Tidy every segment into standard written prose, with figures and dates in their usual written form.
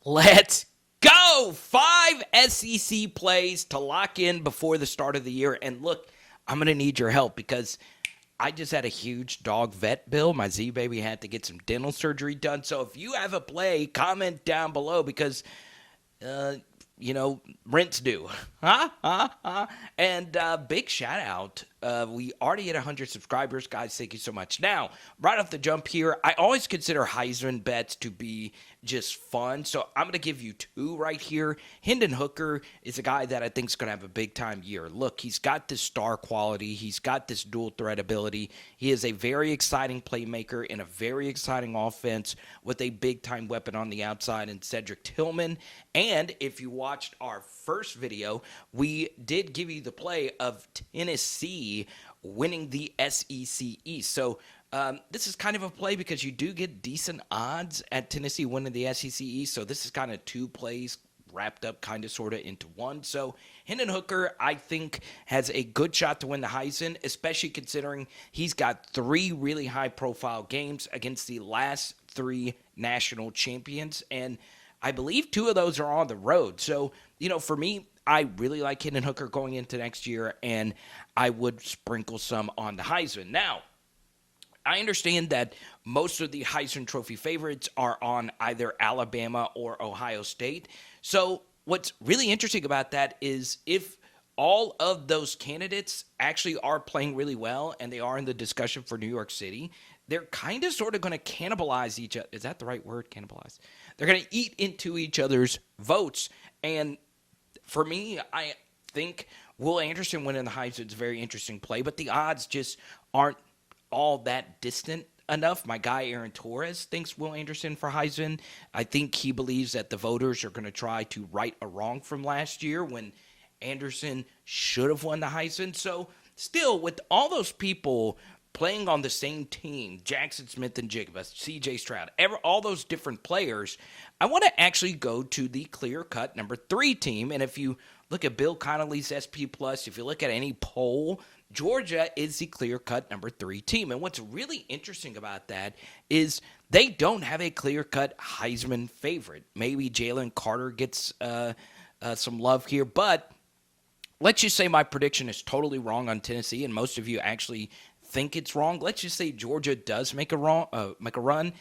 Let's go! 5 SEC plays to lock in before the start of the year. And look, I'm going to need your help because I just had a huge dog vet bill. My Z-Baby had to get some dental surgery done. So if you have a play, comment down below because rent's due. And big shout out. We already hit 100 subscribers. Guys, thank you so much. Now, right off the jump here, I always consider Heisman bets to be just fun. So I'm going to give you two right here. Hendon Hooker is a guy that I think is going to have a big-time year. Look, he's got this star quality. He's got this dual-threat ability. He is a very exciting playmaker in a very exciting offense with a big-time weapon on the outside in Cedric Tillman. And if you watched our first video, we did give you the play of Tennessee winning the SEC East. So this is kind of a play because you do get decent odds at Tennessee winning the SEC East. So this is kind of two plays wrapped up kind of sort of into one. So Hendon Hooker, I think, has a good shot to win the Heisman, especially considering he's got 3 really high-profile games against the last 3 national champions. And I believe 2 of those are on the road. So, for me, I really like Hendon Hooker going into next year, and I would sprinkle some on the Heisman. Now, I understand that most of the Heisman Trophy favorites are on either Alabama or Ohio State. So what's really interesting about that is if all of those candidates actually are playing really well and they are in the discussion for New York City, they're kind of sort of going to cannibalize each other. Is that the right word, cannibalize? They're going to eat into each other's votes. And for me, I think Will Anderson winning the Heisman is a very interesting play, but the odds just aren't all that distant enough. My guy Aaron Torres thinks Will Anderson for Heisman. I think he believes that the voters are going to try to right a wrong from last year when Anderson should have won the Heisman. So still, with all those people playing on the same team, Jackson Smith and Jigba, C.J. Stroud, all those different players, I want to actually go to the clear-cut number 3 team. And if you look at Bill Connolly's SP+, if you look at any poll, Georgia is the clear-cut number 3 team. And what's really interesting about that is they don't have a clear-cut Heisman favorite. Maybe Jalen Carter gets some love here, but let's just say my prediction is totally wrong on Tennessee, and most of you actually think it's wrong. Let's just say Georgia does make a run.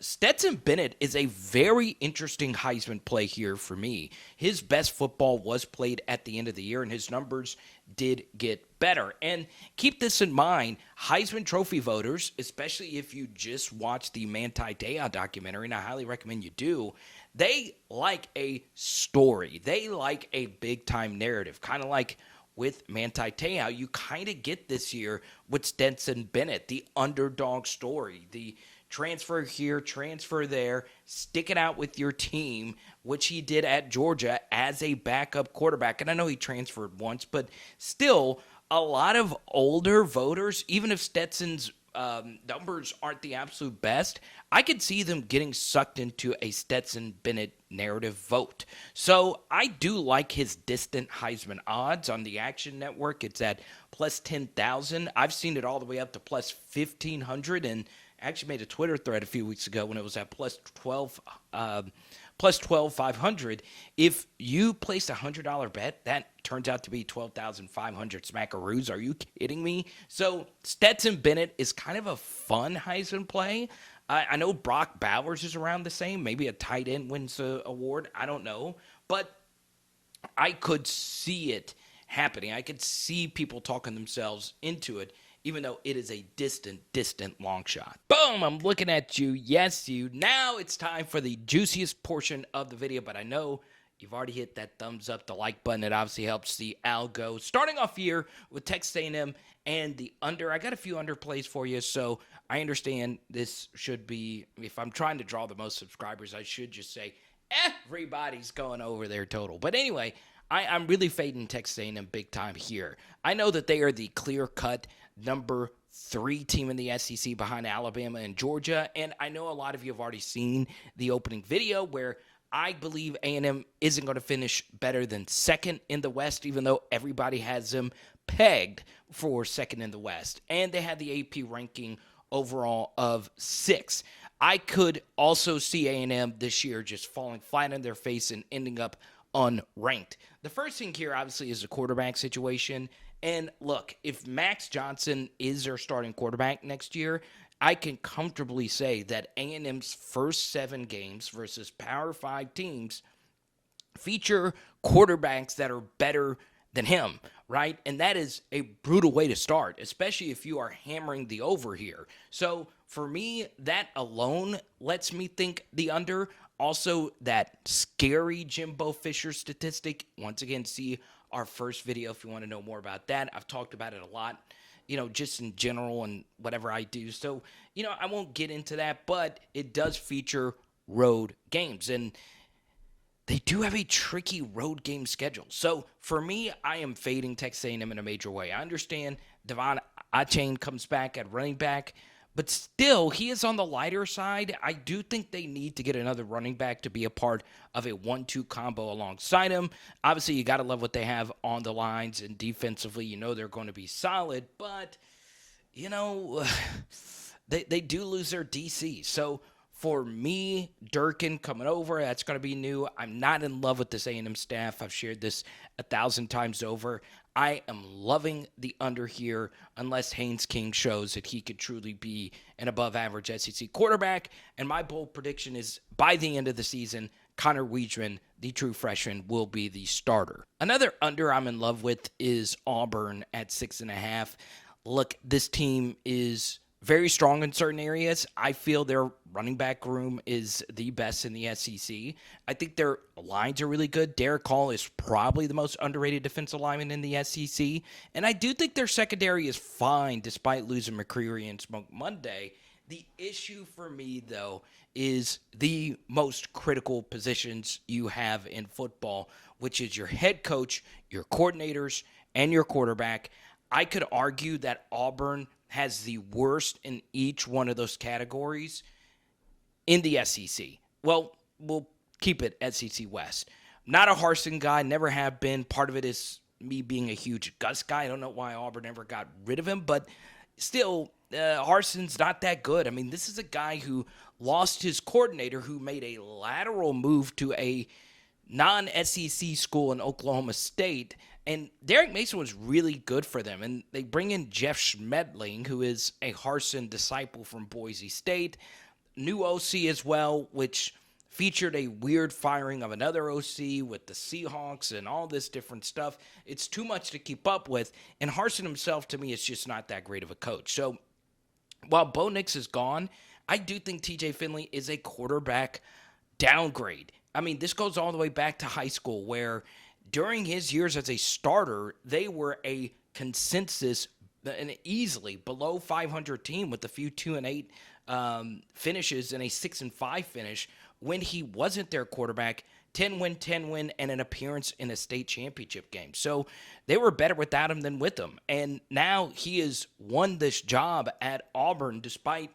Stetson Bennett is a very interesting Heisman play here for me. His best football was played at the end of the year, and his numbers did get better. And keep this in mind, Heisman Trophy voters, especially if you just watch the Manti Te'o documentary, and I highly recommend you do, they like a story. They like a big-time narrative, kind of like with Manti Te'o, you kind of get this year with Stetson Bennett, the underdog story, the transfer here, transfer there, stick it out with your team, which he did at Georgia as a backup quarterback. And I know he transferred once, but still a lot of older voters, even if Stetson's numbers aren't the absolute best, I could see them getting sucked into a Stetson Bennett narrative vote. So I do like his distant Heisman odds on the Action Network. It's at plus 10,000. I've seen it all the way up to plus 1,500, and I actually made a Twitter thread a few weeks ago when it was at plus 12,500. If you place a $100 bet, that turns out to be 12,500 smackaroos. Are you kidding me? So Stetson Bennett is kind of a fun Heisman play. I know Brock Bowers is around the same. Maybe a tight end wins the award. I don't know. But I could see it happening. I could see people talking themselves into it, even though it is a distant long shot. Boom, I'm looking at you. Yes, you. Now it's time for the juiciest portion of the video, but I know you've already hit that thumbs up, the like button. It obviously helps the algo. Starting off here with Texas A&M and the under. I got a few underplays for you, so I understand this should be, if I'm trying to draw the most subscribers, I should just say everybody's going over their total. But anyway, I'm really fading Texas A&M big time here. I know that they are the clear-cut number 3 team in the SEC behind Alabama and Georgia, and I know a lot of you have already seen the opening video where I believe A&M isn't going to finish better than second in the West, even though everybody has them pegged for second in the West. And they had the AP ranking overall of 6. I could also see A&M this year just falling flat on their face and ending up unranked. The first thing here, obviously, is the quarterback situation. And look, if Max Johnson is their starting quarterback next year, I can comfortably say that A&M's first 7 games versus Power 5 teams feature quarterbacks that are better than him, right? And that is a brutal way to start, especially if you are hammering the over here. So for me, that alone lets me think the under. Also, that scary Jimbo Fisher statistic. Once again, see our first video if you want to know more about that. I've talked about it a lot, just in general and whatever I do. So, I won't get into that, but it does feature road games. And they do have a tricky road game schedule. So for me, I am fading Texas A&M in a major way. I understand Devon Achane comes back at running back, but still, he is on the lighter side. I do think they need to get another running back to be a part of a 1-2 combo alongside him. Obviously, you got to love what they have on the lines, and defensively, they're going to be solid, but, they do lose their DC. So for me, Durkin coming over, that's going to be new. I'm not in love with this A&M staff. I've shared this 1,000 times over. I am loving the under here unless Haynes King shows that he could truly be an above-average SEC quarterback. And my bold prediction is by the end of the season, Connor Weidman, the true freshman, will be the starter. Another under I'm in love with is Auburn at 6.5. Look, this team is very strong in certain areas. I feel their running back room is the best in the SEC. I think their lines are really good. Derek Hall is probably the most underrated defensive lineman in the SEC. And I do think their secondary is fine despite losing McCreary and Smoke Monday. The issue for me, though, is the most critical positions you have in football, which is your head coach, your coordinators, and your quarterback. I could argue that Auburn has the worst in each one of those categories in the SEC. Well, we'll keep it SEC West. Not a Harsin guy, never have been. Part of it is me being a huge Gus guy. I don't know why Auburn ever got rid of him, but still, Harsin's not that good. I mean, this is a guy who lost his coordinator, who made a lateral move to a non-SEC school in Oklahoma State. And Derek Mason was really good for them. And they bring in Jeff Schmedling, who is a Harsin disciple from Boise State. New OC as well, which featured a weird firing of another OC with the Seahawks and all this different stuff. It's too much to keep up with. And Harsin himself, to me, is just not that great of a coach. So while Bo Nix is gone, I do think TJ Finley is a quarterback downgrade. I mean, this goes all the way back to high school where during his years as a starter, they were a consensus and easily below 500 team with a few 2-8 finishes and a 6-5 finish when he wasn't their quarterback. 10-win, and an appearance in a state championship game. So they were better without him than with him. And now he has won this job at Auburn despite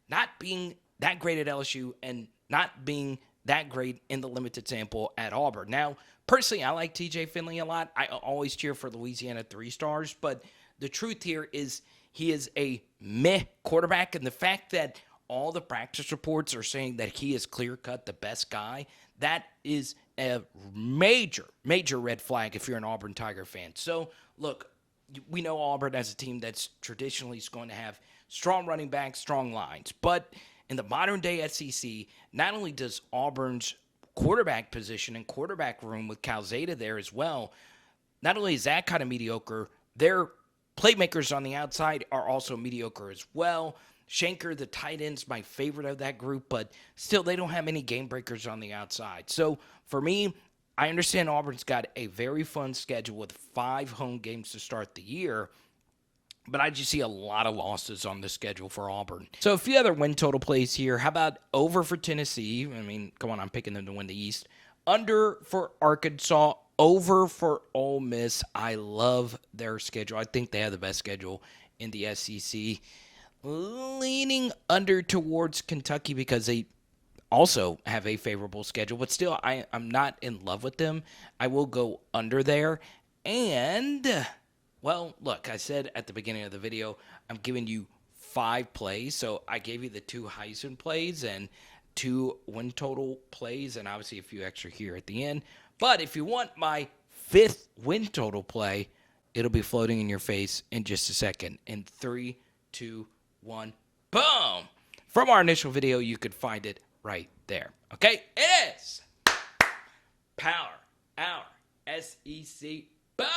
not being that great at LSU and not being that great in the limited sample at Auburn. Now, personally, I like TJ Finley a lot. I always cheer for Louisiana 3 stars, but the truth here is he is a meh quarterback, and the fact that all the practice reports are saying that he is clear-cut the best guy, that is a major, major red flag if you're an Auburn Tiger fan. So, look, we know Auburn as a team that's traditionally is going to have strong running backs, strong lines, but in the modern-day SEC, not only does Auburn's quarterback position and quarterback room with Calzada there as well, not only is that kind of mediocre, their playmakers on the outside are also mediocre as well. Shanker, the tight end's my favorite of that group, but still they don't have any game breakers on the outside. So for me, I understand Auburn's got a very fun schedule with 5 home games to start the year, but I just see a lot of losses on the schedule for Auburn. So a few other win total plays here. How about over for Tennessee? I mean, come on, I'm picking them to win the East. Under for Arkansas. Over for Ole Miss. I love their schedule. I think they have the best schedule in the SEC. Leaning under towards Kentucky because they also have a favorable schedule. But still, I'm not in love with them. I will go under there. And, well, look, I said at the beginning of the video, I'm giving you 5 plays. So I gave you the 2 Heisman plays and 2 win total plays, and obviously a few extra here at the end. But if you want my 5th win total play, it'll be floating in your face in just a second. In 3, 2, 1, boom! From our initial video, you could find it right there. Okay? It is Power Hour SEC. Boom!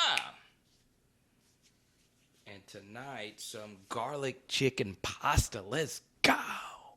And tonight, some garlic chicken pasta. Let's go!